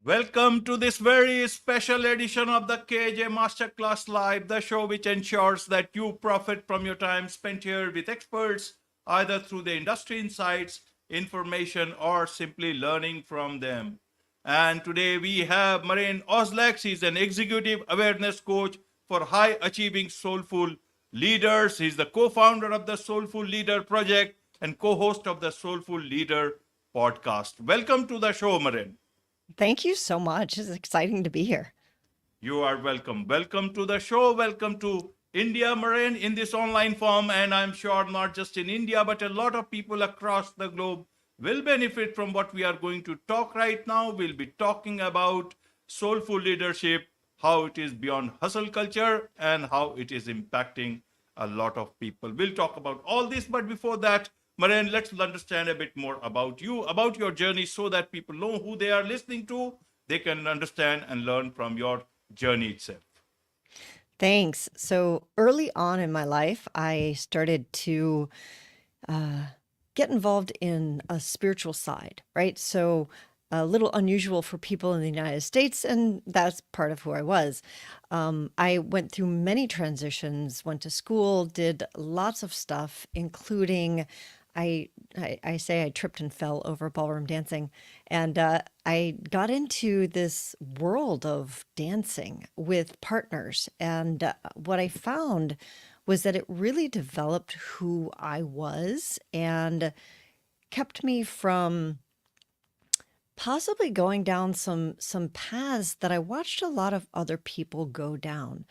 Welcome to this very special edition of the KAJ Masterclass Live, the show which ensures that you profit from your time spent here with experts, either through the industry insights, information, or simply learning from them. And today we have Maren Oslac. She's an executive awareness coach for high achieving soulful leaders. He's the co founder of the Soulful Leader Project and co host of the Soulful Leader podcast. Welcome to the show, Maren. Thank you so much. It's exciting to be here. You are welcome. Welcome to the show. Welcome to India, Maren, in this online form. And I'm sure not just in India, but a lot of people across the globe will benefit from what we are going to talk right now. We'll be talking about soulful leadership, how it is beyond hustle culture, and how it is impacting a lot of people. We'll talk about all this. But before that, Maren, let's understand a bit more about you, about your journey, so that people know who they are listening to. They can understand and learn from your journey itself. Thanks. So early on in my life, I started to get involved in a spiritual side, right? So a little unusual for people in the United States, and that's part of who I was. I went through many transitions, went to school, did lots of stuff, including I say I tripped and fell over ballroom dancing, and I got into this world of dancing with partners. And what I found was that it really developed who I was and kept me from possibly going down some paths that I watched a lot of other people go down.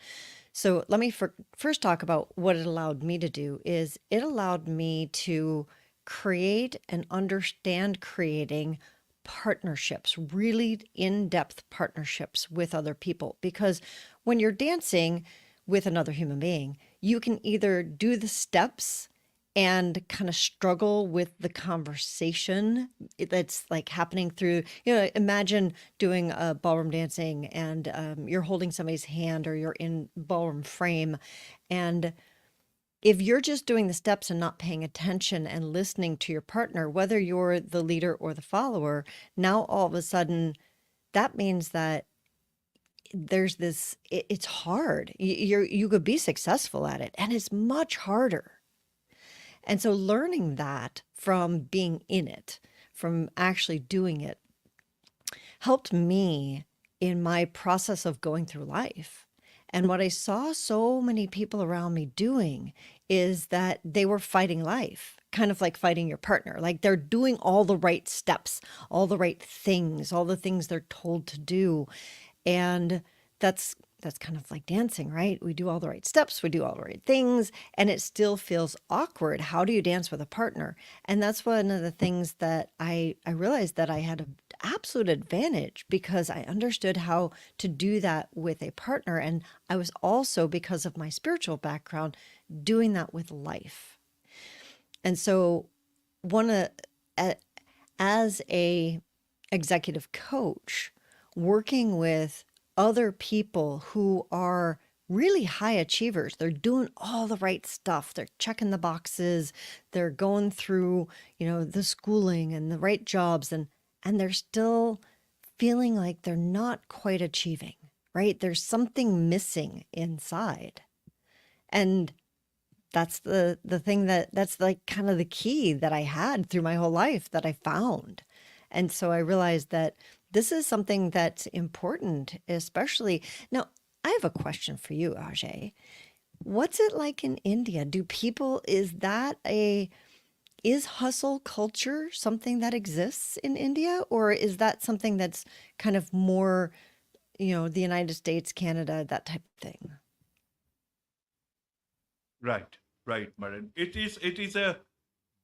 So let me first talk about what it allowed me to do. Is it allowed me to create and understand creating partnerships, really in-depth partnerships with other people. Because when you're dancing with another human being, you can either do the steps and kind of struggle with the conversation that's like happening through, imagine doing a ballroom dancing and you're holding somebody's hand or you're in ballroom frame. And if you're just doing the steps and not paying attention and listening to your partner, whether you're the leader or the follower, now all of a sudden that means that there's this, it's hard. You could be successful at it, and it's much harder. And so learning that from being in it, from actually doing it, helped me in my process of going through life. And what I saw so many people around me doing is that they were fighting life, kind of like fighting your partner. Like they're doing all the right steps, all the right things, all the things they're told to do. And that's kind of like dancing, right? We do all the right steps, we do all the right things, and it still feels awkward. How do you dance with a partner? And that's one of the things that I realized that I had an absolute advantage because I understood how to do that with a partner. And I was also, because of my spiritual background, doing that with life. And so as a executive coach, working with other people who are really high achievers. They're doing all the right stuff. They're checking the boxes. They're going through, the schooling and the right jobs, and they're still feeling like they're not quite achieving, right? There's something missing inside. And that's the thing that's like kind of the key that I had through my whole life that I found. And so I realized that this is something that's important, especially now. I have a question for you, Ajay. What's it like in India? Is hustle culture something that exists in India, or is that something that's kind of more, the United States, Canada, that type of thing? Right, Maren. It is a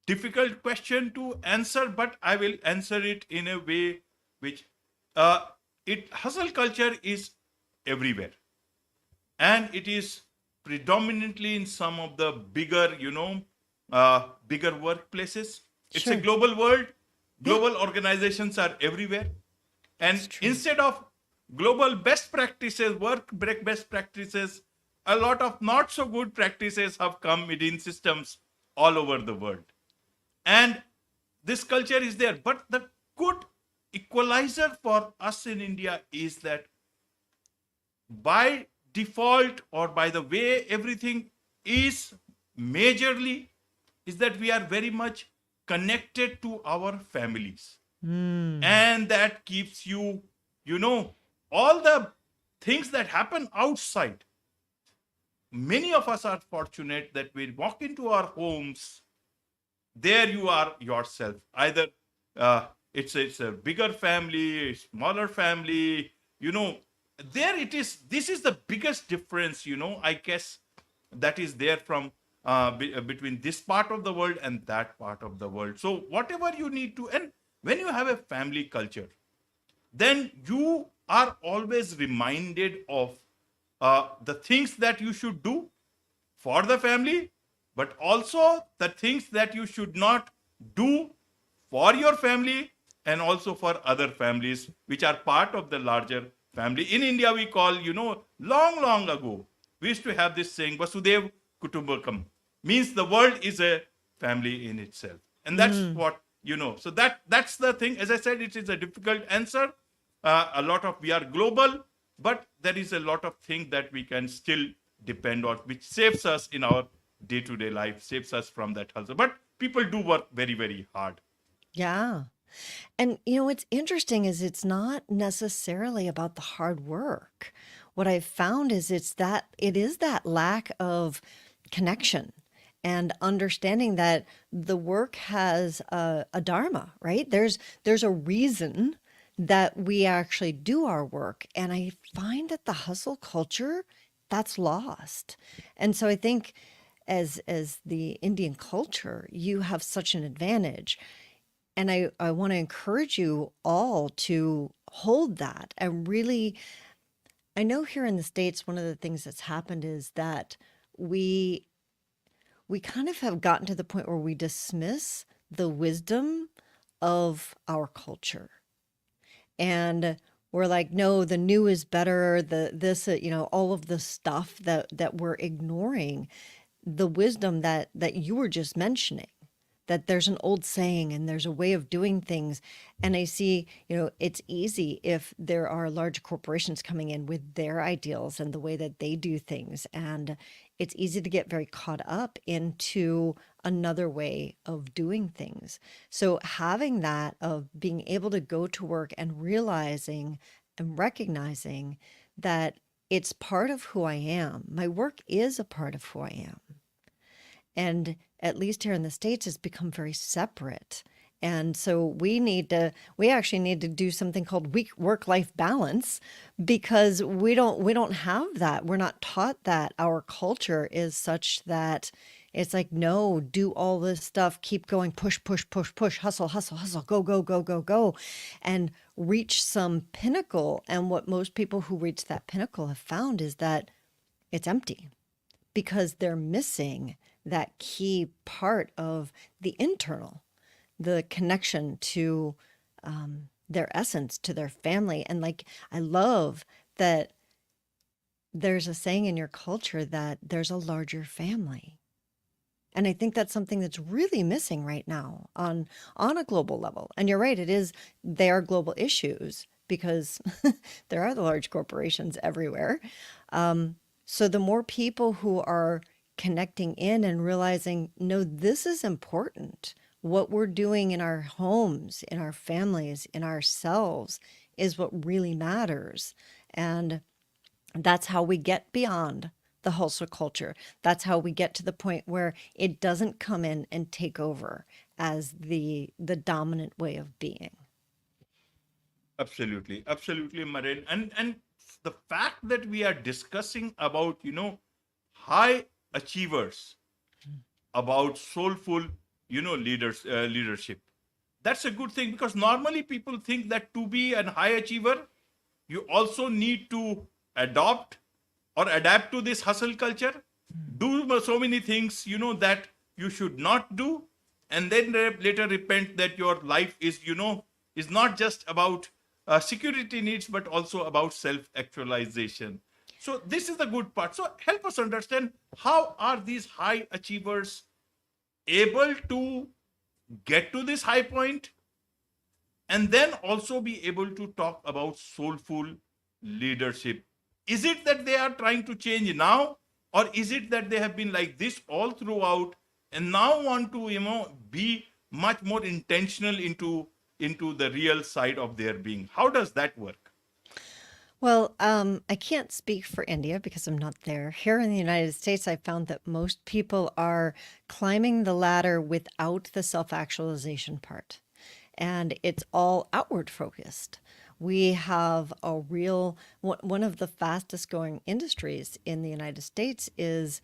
difficult question to answer, but I will answer it in a way which hustle culture is everywhere, and it is predominantly in some of the bigger workplaces. It's a Sure. global world. Yeah, Global organizations are everywhere, that's and true. instead of global best practices, best practices, a lot of not so good practices have come within systems all over the world. And this culture is there, but the good equalizer for us in India is that by default or by the way everything is majorly is that we are very much connected to our families, Mm. and that keeps you, you know, all the things that happen outside. Many of us are fortunate that we walk into our homes, there you are yourself, either it's a bigger family, smaller family, you know, there it is. This is the biggest difference, you know, I guess, that is there from between this part of the world and that part of the world. So whatever you need to, and when you have a family culture, then you are always reminded of the things that you should do for the family, but also the things that you should not do for your family and also for other families which are part of the larger family. In India, we call, you know, long, long ago, we used to have this saying, Vasudev Kutumbakam, means the world is a family in itself. And that's Mm. what, you know, so that's the thing. As I said, it is a difficult answer. A lot of, we are global, but there is a lot of things that we can still depend on, which saves us in our day-to-day life, saves us from that hustle. But people do work very, very hard. Yeah. And what's interesting is it's not necessarily about the hard work. What I've found is it is that lack of connection and understanding that the work has a dharma, right? There's a reason that we actually do our work. And I find that the hustle culture, that's lost. And so I think as the Indian culture, you have such an advantage. And I want to encourage you all to hold that and really, I know here in the States, one of the things that's happened is that we we kind of have gotten to the point where we dismiss the wisdom of our culture. And we're like, no, the new is better, the this, all of the stuff that we're ignoring, the wisdom that you were just mentioning, that there's an old saying and there's a way of doing things. And I see, it's easy if there are large corporations coming in with their ideals and the way that they do things. And it's easy to get very caught up into another way of doing things. So having that of being able to go to work and realizing and recognizing that it's part of who I am. My work is a part of who I am. And at least here in the States, it's become very separate. And so we actually need to do something called work-life balance because we don't have that. We're not taught that. Our culture is such that it's like, no, do all this stuff, keep going, push, push, push, push, hustle, hustle, hustle, go, go, go, go, go, and reach some pinnacle. And what most people who reach that pinnacle have found is that it's empty because they're missing that key part of the internal, the connection to their essence, to their family. And like, I love that there's a saying in your culture that there's a larger family. And I think that's something that's really missing right now on a global level. And you're right, they are global issues because there are the large corporations everywhere. So the more people who are connecting in and realizing, no, this is important. What we're doing in our homes, in our families, in ourselves is what really matters. And that's how we get beyond the hustle culture. That's how we get to the point where it doesn't come in and take over as the dominant way of being. Absolutely, absolutely, Maren. And the fact that we are discussing about, high achievers, about soulful, leadership, that's a good thing, because normally people think that to be an high achiever, you also need to adopt or adapt to this hustle culture, do so many things, that you should not do, and then later repent that your life is not just about security needs, but also about self-actualization. So this is the good part. So help us understand, how are these high achievers able to get to this high point, and then also be able to talk about soulful leadership. Is it that they are trying to change now, or is it that they have been like this all throughout and now want to, be much more intentional into the real side of their being? How does that work? Well, I can't speak for India because I'm not there. Here in the United States, I found that most people are climbing the ladder without the self-actualization part, and it's all outward focused. We have a real one of the fastest growing industries in the United States is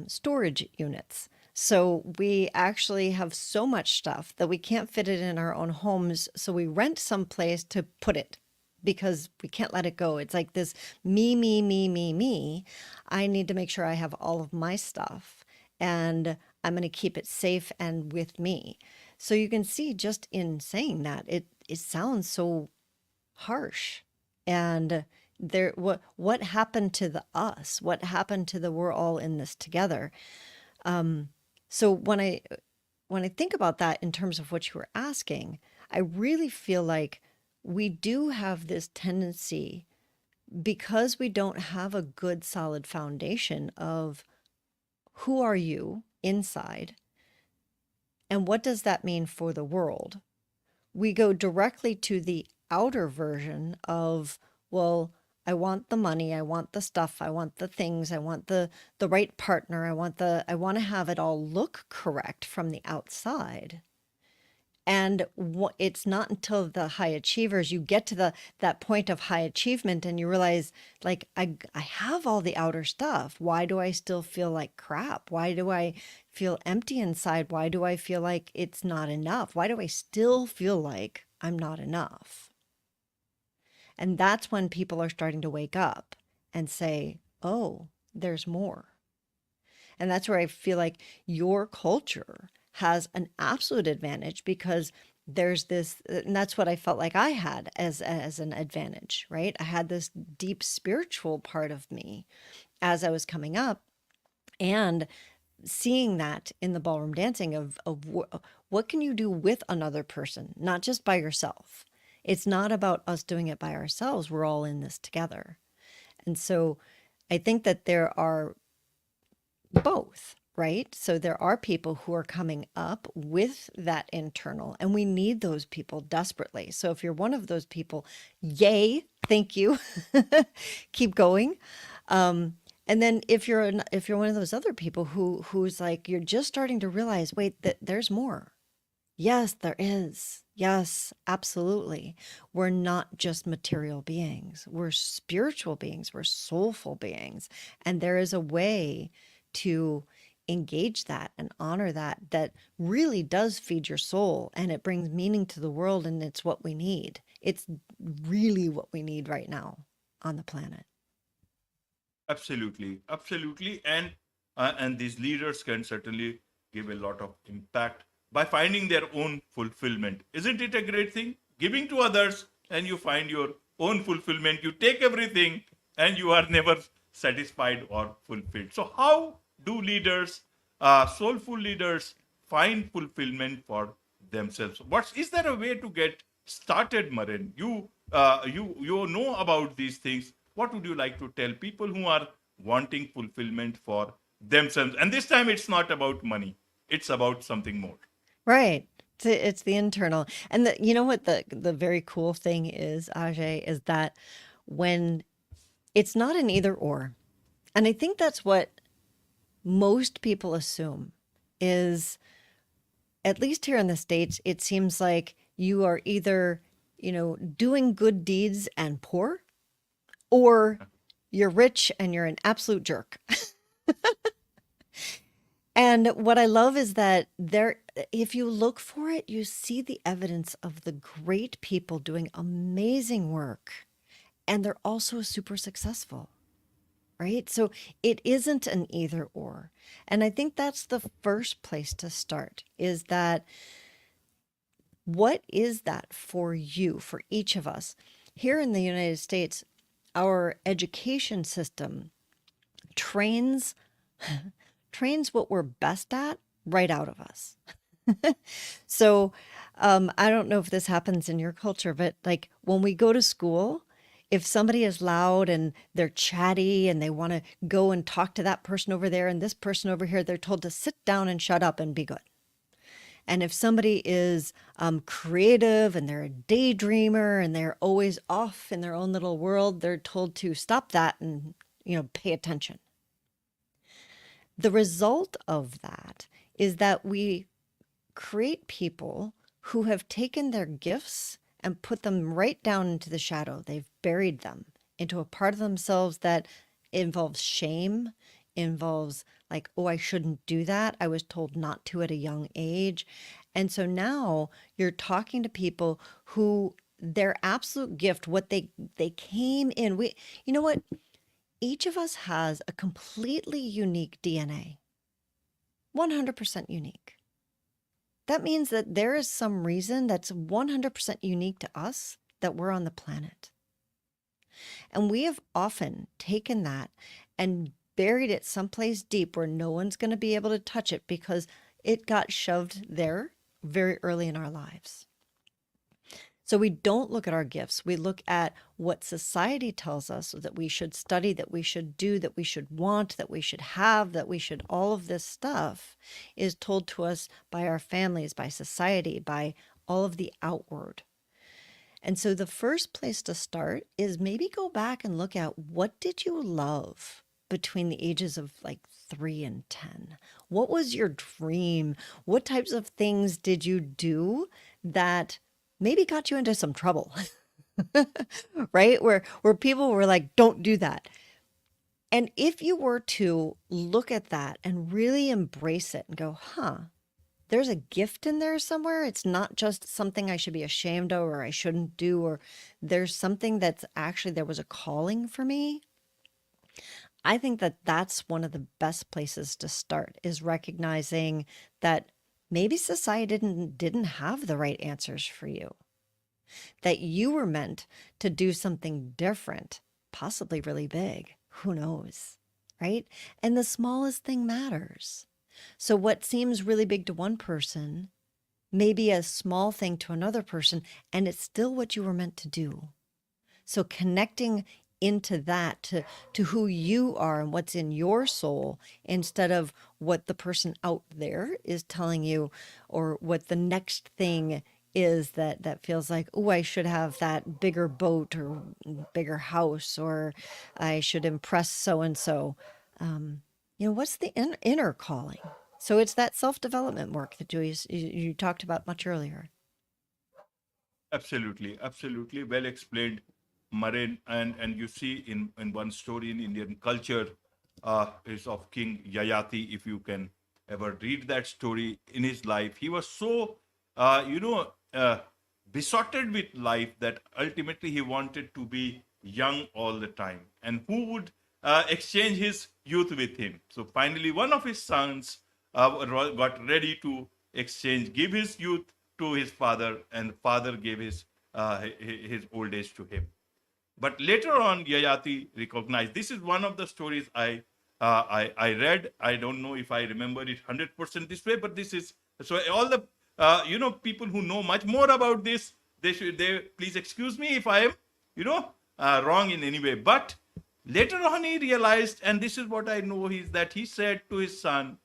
storage units. So we actually have so much stuff that we can't fit it in our own homes. So we rent some place to put it because we can't let it go. It's like this me, me, me, me, me. I need to make sure I have all of my stuff and I'm going to keep it safe and with me. So you can see just in saying that, it sounds so harsh. And there, what happened to the us? What happened to the we're all in this together? So when I think about that in terms of what you were asking, I really feel like we do have this tendency because we don't have a good solid foundation of who are you inside and what does that mean for the world? We go directly to the outer version of, well, I want the money, I want the stuff, I want the things, I want the right partner, I want to have it all look correct from the outside. And it's not until the high achievers you get to that point of high achievement and you realize, like, I have all the outer stuff. Why do I still feel like crap? Why do I feel empty inside? Why do I feel like it's not enough? Why do I still feel like I'm not enough? And that's when people are starting to wake up and say, oh, there's more. And that's where I feel like your culture has an absolute advantage because there's this, and that's what I felt like I had as an advantage, right? I had this deep spiritual part of me as I was coming up, and seeing that in the ballroom dancing of what can you do with another person, not just by yourself. It's not about us doing it by ourselves. We're all in this together. And so I think that there are both, right? So there are people who are coming up with that internal, and we need those people desperately. So if you're one of those people, yay, thank you. Keep going. And then if you're one of those other people who's like you're just starting to realize, wait, that there's more. Yes, there is. Yes, absolutely. We're not just material beings. We're spiritual beings. We're soulful beings. And there is a way to engage that and honor that really does feed your soul and it brings meaning to the world, and it's what we need. It's really what we need right now on the planet. Absolutely, absolutely, and these leaders can certainly give a lot of impact by finding their own fulfillment. Isn't it a great thing? Giving to others and you find your own fulfillment. You take everything and you are never satisfied or fulfilled. So, how do leaders, soulful leaders, find fulfillment for themselves? What is there a way to get started, Maren? You know about these things. What would you like to tell people who are wanting fulfillment for themselves? And this time, it's not about money; it's about something more. Right. It's the internal. And you know what the very cool thing is, Ajay, is that when it's not an either or. And I think that's what most people assume is, at least here in the States, it seems like you are either, doing good deeds and poor, or you're rich and you're an absolute jerk. And what I love is that if you look for it, you see the evidence of the great people doing amazing work, and they're also super successful, right? So it isn't an either or. And I think that's the first place to start, is that what is that for you, for each of us? Here in the United States, our education system trains what we're best at right out of us. So, I don't know if this happens in your culture, but like when we go to school, if somebody is loud and they're chatty and they want to go and talk to that person over there and this person over here, they're told to sit down and shut up and be good. And if somebody is creative and they're a daydreamer and they're always off in their own little world, they're told to stop that and, pay attention. The result of that is that we create people who have taken their gifts and put them right down into the shadow. They've buried them into a part of themselves that involves shame, involves like, oh, I shouldn't do that. I was told not to at a young age. And so now you're talking to people who their absolute gift, what they came in. You know what? Each of us has a completely unique DNA, 100% unique. That means that there is some reason that's 100% unique to us that we're on the planet. And we have often taken that and buried it someplace deep where no one's going to be able to touch it because it got shoved there very early in our lives. So we don't look at our gifts. We look at what society tells us that we should study, that we should do, that we should want, that we should have, that we should, all of this stuff is told to us by our families, by society, by all of the outward. And so the first place to start is maybe go back and look at what did you love between the ages of like 3 and 10? What was your dream? What types of things did you do that maybe got you into some trouble, right? Where people were like, don't do that. And if you were to look at that and really embrace it and go, there's a gift in there somewhere. It's not just something I should be ashamed of or I shouldn't do, or there's something that's actually, there was a calling for me. I think that that's one of the best places to start, is recognizing that maybe society didn't have the right answers for you, that you were meant to do something different, possibly really big. Who knows, right? And the smallest thing matters. So what seems really big to one person may be a small thing to another person, and it's still what you were meant to do. So connecting into that, to who you are and what's in your soul, instead of what the person out there is telling you, or what the next thing is that feels like, oh, I should have that bigger boat or bigger house, or I should impress so and so. What's the inner calling? So it's that self-development work that you talked about much earlier. Absolutely, absolutely. Well explained, Maren. And you see in one story in Indian culture is of King Yayati. If you can ever read that story in his life, he was so, besotted with life that ultimately he wanted to be young all the time. And who would exchange his youth with him? So finally, one of his sons got ready to give his youth to his father, and father gave his old age to him. But later on, Yayati recognized. This is one of the stories I read. I don't know if I remember it 100% this way, but this is so. All the people who know much more about this, they please excuse me if I am wrong in any way. But later on, he realized, and this is what I know, is that he said to his son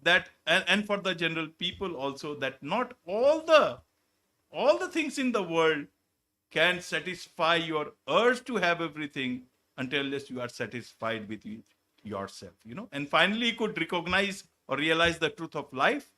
that, and for the general people also, that not all the things in the world can satisfy your urge to have everything unless you are satisfied with yourself, And finally, he could recognize or realize the truth of life,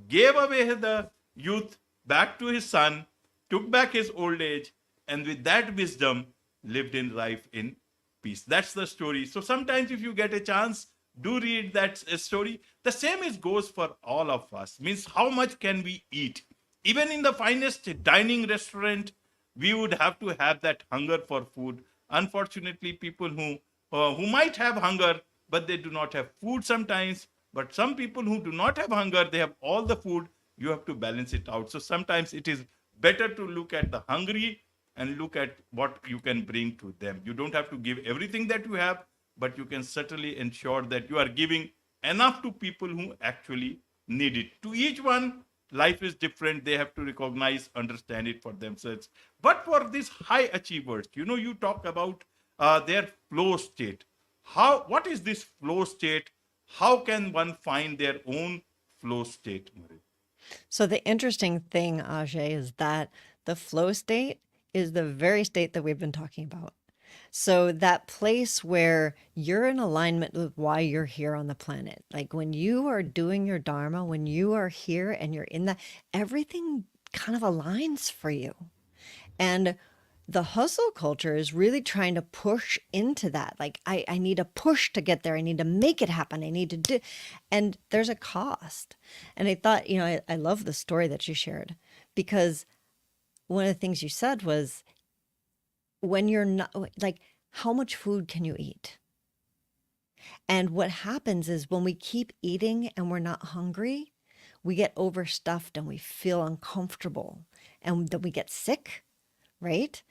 gave away the youth back to his son, took back his old age, and with that wisdom, lived in life in peace. That's the story. So sometimes if you get a chance, do read that story. The same goes for all of us. Means, how much can we eat? Even in the finest dining restaurant, we would have to have that hunger for food. Unfortunately, people who might have hunger, but they do not have food sometimes. But some people who do not have hunger, they have all the food. You have to balance it out. So sometimes it is better to look at the hungry and look at what you can bring to them. You don't have to give everything that you have, but you can certainly ensure that you are giving enough to people who actually need it. To each one, life is different. They have to recognize, understand it for themselves. But for these high achievers, you talk about their flow state. What is this flow state? How can one find their own flow state, Marie? So the interesting thing, Ajay, is that the flow state is the very state that we've been talking about. So that place where you're in alignment with why you're here on the planet. Like when you are doing your dharma, when you are here and you're in that, everything kind of aligns for you. And the hustle culture is really trying to push into that. Like, I need a push to get there. I need to make it happen. I need to do, and there's a cost. And I thought, I love the story that you shared, because one of the things you said was, when you're not, like, how much food can you eat? And what happens is when we keep eating and we're not hungry, we get overstuffed and we feel uncomfortable and then we get sick, right?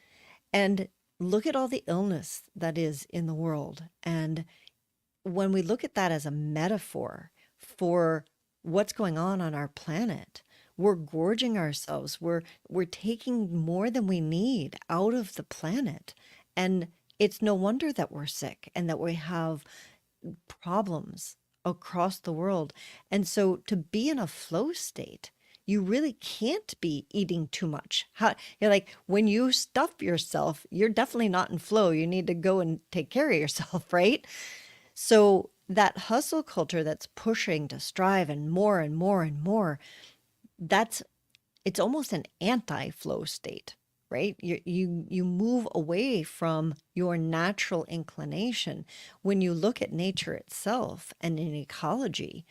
And look at all the illness that is in the world. And when we look at that as a metaphor for what's going on our planet, we're gorging ourselves. We're taking more than we need out of the planet. And it's no wonder that we're sick and that we have problems across the world. And so to be in a flow state, you really can't be eating too much. You're like, when you stuff yourself, you're definitely not in flow. You need to go and take care of yourself, right? So that hustle culture that's pushing to strive and more and more and more, it's almost an anti-flow state, right? You move away from your natural inclination. When you look at nature itself and in ecology,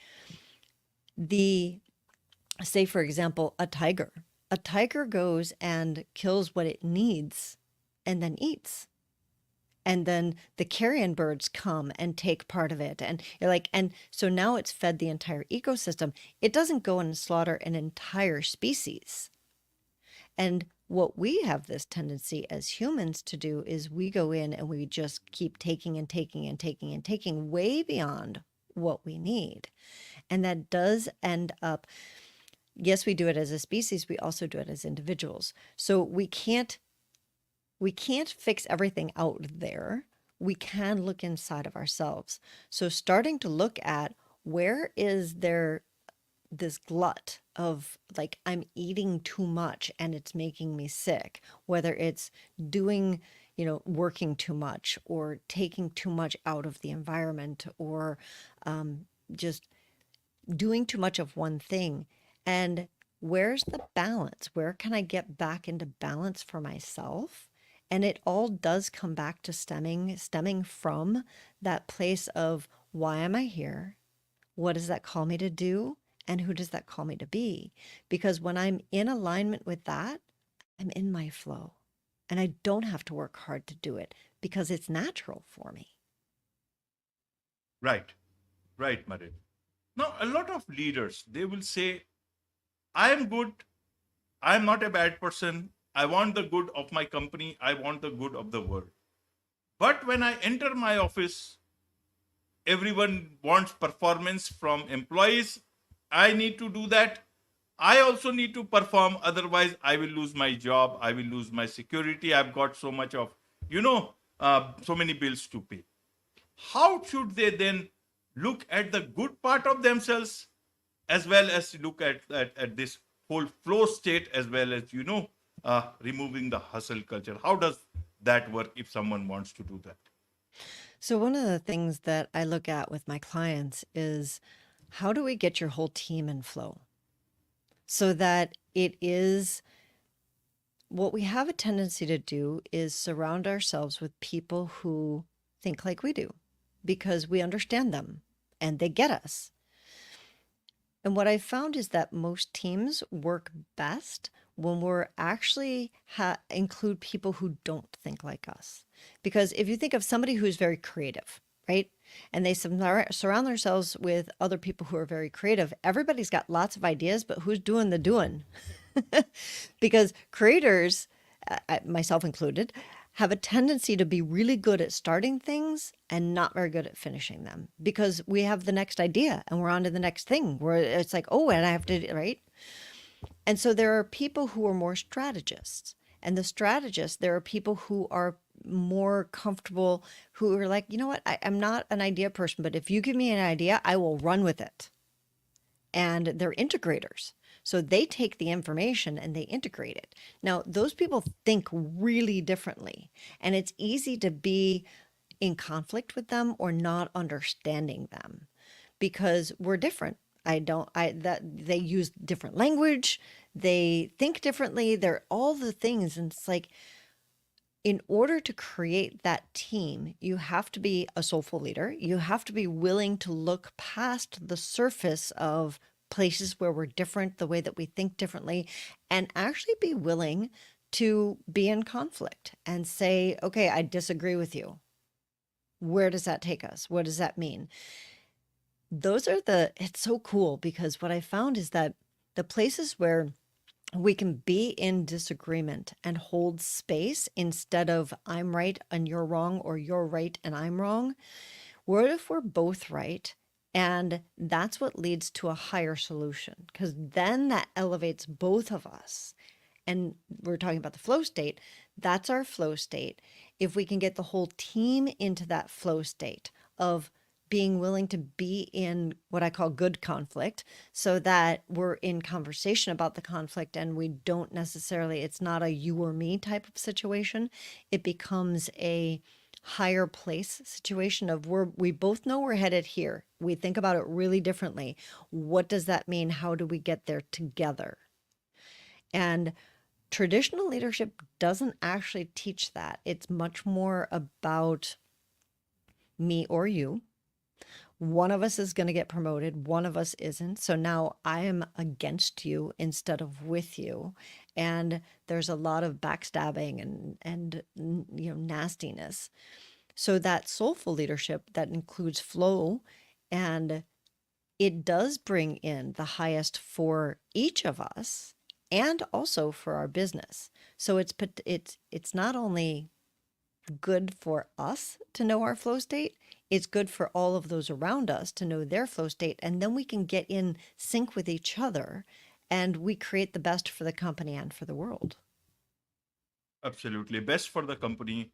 say, for example, a tiger goes and kills what it needs and then eats. And then the carrion birds come and take part of it. And you're like, and so now it's fed the entire ecosystem. It doesn't go and slaughter an entire species. And what we have this tendency as humans to do is we go in and we just keep taking and taking and taking and taking way beyond what we need. And that does end up, yes, we do it as a species, we also do it as individuals. So we can't fix everything out there. We can look inside of ourselves. So starting to look at, where is there this glut of, like, I'm eating too much and it's making me sick, whether it's doing, working too much or taking too much out of the environment, or just doing too much of one thing. And where's the balance? Where can I get back into balance for myself? And it all does come back to stemming from that place of, why am I here? What does that call me to do? And who does that call me to be? Because when I'm in alignment with that, I'm in my flow. And I don't have to work hard to do it because it's natural for me. Right, Marin. Now, a lot of leaders, they will say, I am good. I am not a bad person. I want the good of my company. I want the good of the world. But when I enter my office, everyone wants performance from employees. I need to do that. I also need to perform. Otherwise, I will lose my job. I will lose my security. I've got so much of, so many bills to pay. How should they then look at the good part of themselves, as well as look at this whole flow state, as well as, removing the hustle culture? How does that work if someone wants to do that? So one of the things that I look at with my clients is, how do we get your whole team in flow? So that it is, what we have a tendency to do is surround ourselves with people who think like we do, because we understand them and they get us. And what I found is that most teams work best when we're actually include people who don't think like us. Because if you think of somebody who's very creative, right? And they surround themselves with other people who are very creative, everybody's got lots of ideas, but who's doing the doing? Because creators, myself included, have a tendency to be really good at starting things and not very good at finishing them, because we have the next idea and we're on to the next thing, where it's like, oh, and I have to, right? And so there are people who are more strategists. And the strategists, there are people who are more comfortable, who are like, you know what, I'm not an idea person, but if you give me an idea, I will run with it. And they're integrators. So they take the information and they integrate it. Now, those people think really differently, and it's easy to be in conflict with them or not understanding them because we're different. That they use different language, they think differently, they're all the things. And it's like, in order to create that team, you have to be a soulful leader. You have to be willing to look past the surface of places where we're different, the way that we think differently, and actually be willing to be in conflict and say, okay, I disagree with you. Where does that take us? What does that mean? It's so cool because what I found is that the places where we can be in disagreement and hold space instead of I'm right and you're wrong, or you're right and I'm wrong. What if we're both right? And that's what leads to a higher solution, because then that elevates both of us. And we're talking about the flow state. That's our flow state. If we can get the whole team into that flow state of being willing to be in what I call good conflict, so that we're in conversation about the conflict and we don't necessarily, it's not a you or me type of situation. It becomes a higher place situation of we both know we're headed here. We think about it really differently. What does that mean? How do we get there together? And traditional leadership doesn't actually teach that. It's much more about me or you. One of us is going to get promoted, one of us isn't. So now I am against you instead of with you. And there's a lot of backstabbing and nastiness. So that soulful leadership that includes flow, and it does bring in the highest for each of us and also for our business. So it's not only good for us to know our flow state, it's good for all of those around us to know their flow state. And then we can get in sync with each other and we create the best for the company and for the world. Absolutely. Best for the company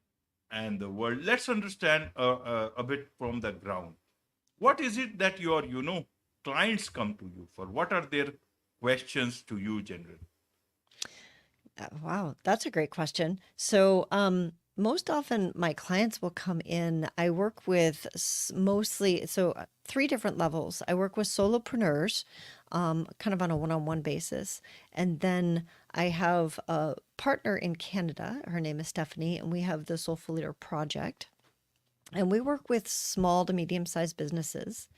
and the world. Let's understand a bit from the ground. What is it that your, clients come to you for? What are their questions to you generally? Wow, that's a great question. So, most often my clients will come in. I work with mostly, three different levels. I work with solopreneurs, kind of on a one-on-one basis. And then I have a partner in Canada. Her name is Stephanie, and we have the Soulful Leader Project. And we work with small to medium-sized businesses.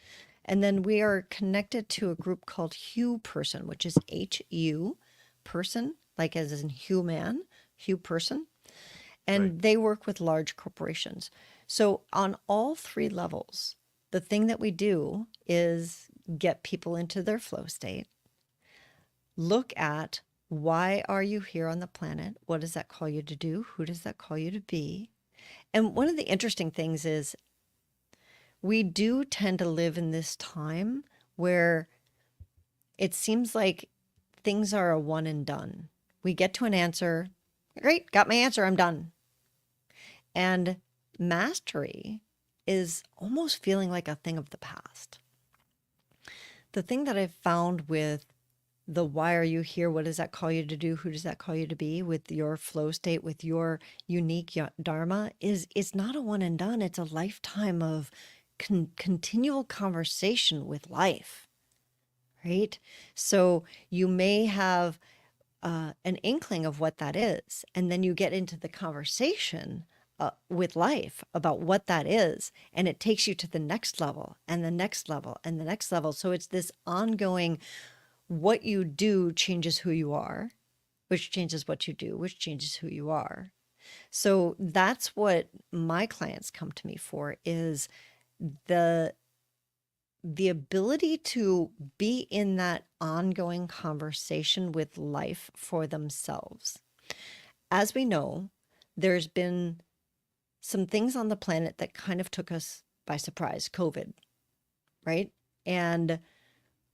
And then we are connected to a group called Hue Person, which is HU person, like as in human, Hue Person. Right. And they work with large corporations. So on all three levels, the thing that we do is get people into their flow state, look at why are you here on the planet? What does that call you to do? Who does that call you to be? And one of the interesting things is we do tend to live in this time where it seems like things are a one and done. We get to an answer. Great, got my answer, I'm done. And mastery is almost feeling like a thing of the past. The thing that I've found with the why are you here? What does that call you to do? Who does that call you to be with your flow state, with your unique dharma is it's not a one and done. It's a lifetime of continual conversation with life, right? So you may have an inkling of what that is, and then you get into the conversation with life about what that is, and it takes you to the next level and the next level and the next level. So it's this ongoing, what you do changes who you are, which changes what you do, which changes who you are. So that's what my clients come to me for, is the ability to be in that ongoing conversation with life for themselves. As we know, there's been some things on the planet that kind of took us by surprise, COVID, right? And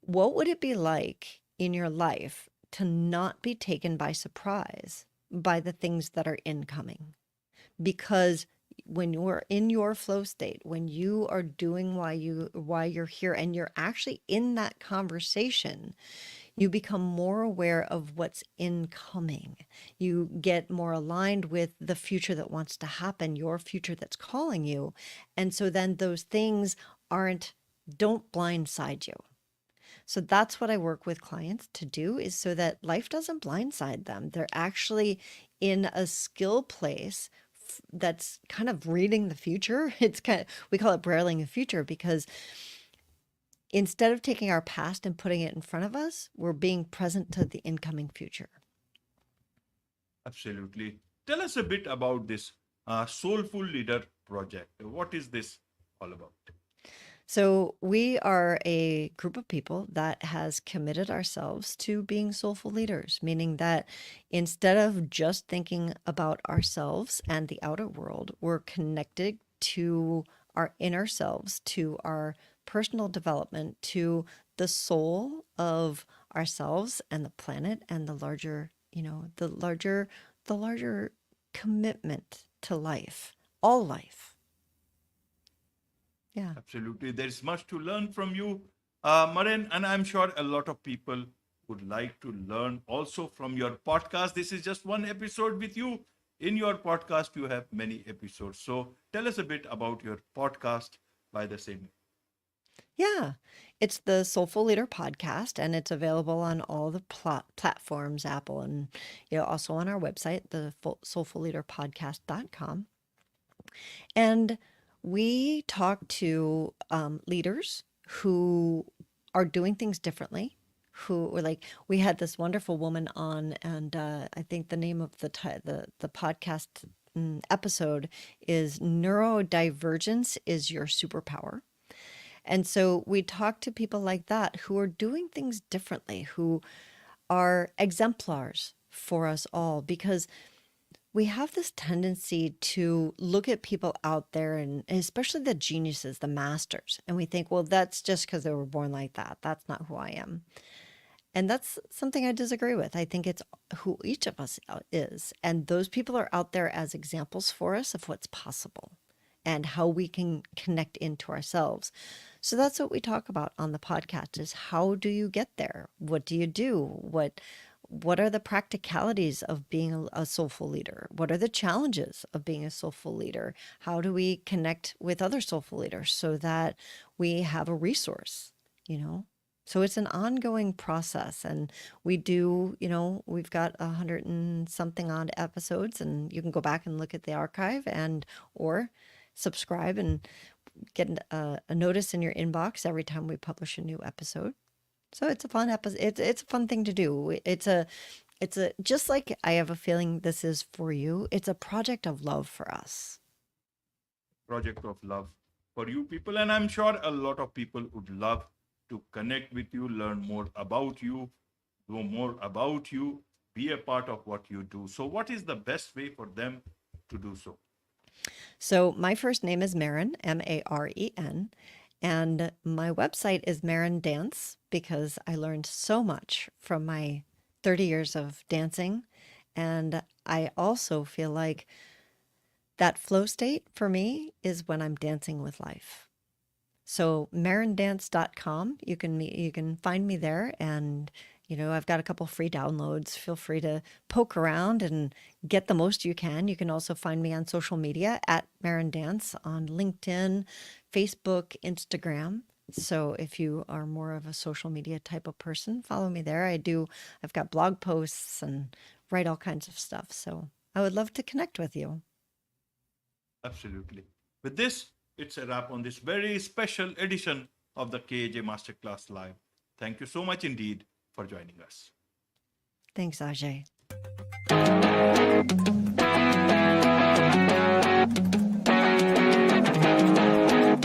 what would it be like in your life to not be taken by surprise by the things that are incoming. Because when you're in your flow state, when you are doing why you're here and you're actually in that conversation, you become more aware of what's incoming. You get more aligned with the future that wants to happen, your future that's calling you. And so then those things don't blindside you. So that's what I work with clients to do, is so that life doesn't blindside them. They're actually in a skill place that's kind of reading the future. We call it brailing the future, because instead of taking our past and putting it in front of us, we're being present to the incoming future. Absolutely. Tell us a bit about this Soulful Leader project. What is this all about? So we are a group of people that has committed ourselves to being soulful leaders, meaning that instead of just thinking about ourselves and the outer world, we're connected to our inner selves, to our personal development, to the soul of ourselves and the planet and the larger commitment to life, all life. Yeah. Absolutely. There's much to learn from you, Maren, and I'm sure a lot of people would like to learn also from your podcast. This is just one episode with you. In your podcast, you have many episodes. So tell us a bit about your podcast by the same. Yeah, it's the Soulful Leader podcast, and it's available on all the platforms, Apple, and also on our website, the soulfulleaderpodcast.com. And we talk to leaders who are doing things differently, who were like, we had this wonderful woman on, and I think the name of the podcast episode is Neurodivergence is Your Superpower. And so we talk to people like that who are doing things differently, who are exemplars for us all, because we have this tendency to look at people out there, and especially the geniuses, the masters, and we think, well, that's just because they were born like that. That's not who I am. And that's something I disagree with. I think it's who each of us is. And those people are out there as examples for us of what's possible and how we can connect into ourselves. So that's what we talk about on the podcast, is how do you get there? What do you do? What are the practicalities of being a soulful leader? What are the challenges of being a soulful leader? How do we connect with other soulful leaders so that we have a resource, So it's an ongoing process, and we've got 100 and something odd episodes, and you can go back and look at the archive or subscribe and get a notice in your inbox every time we publish a new episode. So it's a fun episode. It's a fun thing to do. It's a just like I have a feeling this is for you. It's a project of love for us. Project of love for you people, and I'm sure a lot of people would love to connect with you, learn more about you, know more about you, be a part of what you do. So what is the best way for them to do so? So my first name is Maren, Maren, and my website is Maren Dance, because I learned so much from my 30 years of dancing. And I also feel like that flow state for me is when I'm dancing with life. So marendance.com, you can find me there, and I've got a couple free downloads. Feel free to poke around and get the most you can. You can also find me on social media at Maren Dance on LinkedIn, Facebook, Instagram. So if you are more of a social media type of person, follow me there. I've got blog posts and write all kinds of stuff. So I would love to connect with you. Absolutely. With this, it's a wrap on this very special edition of the KAJ Masterclass Live. Thank you so much indeed for joining us. Thanks, Ajay.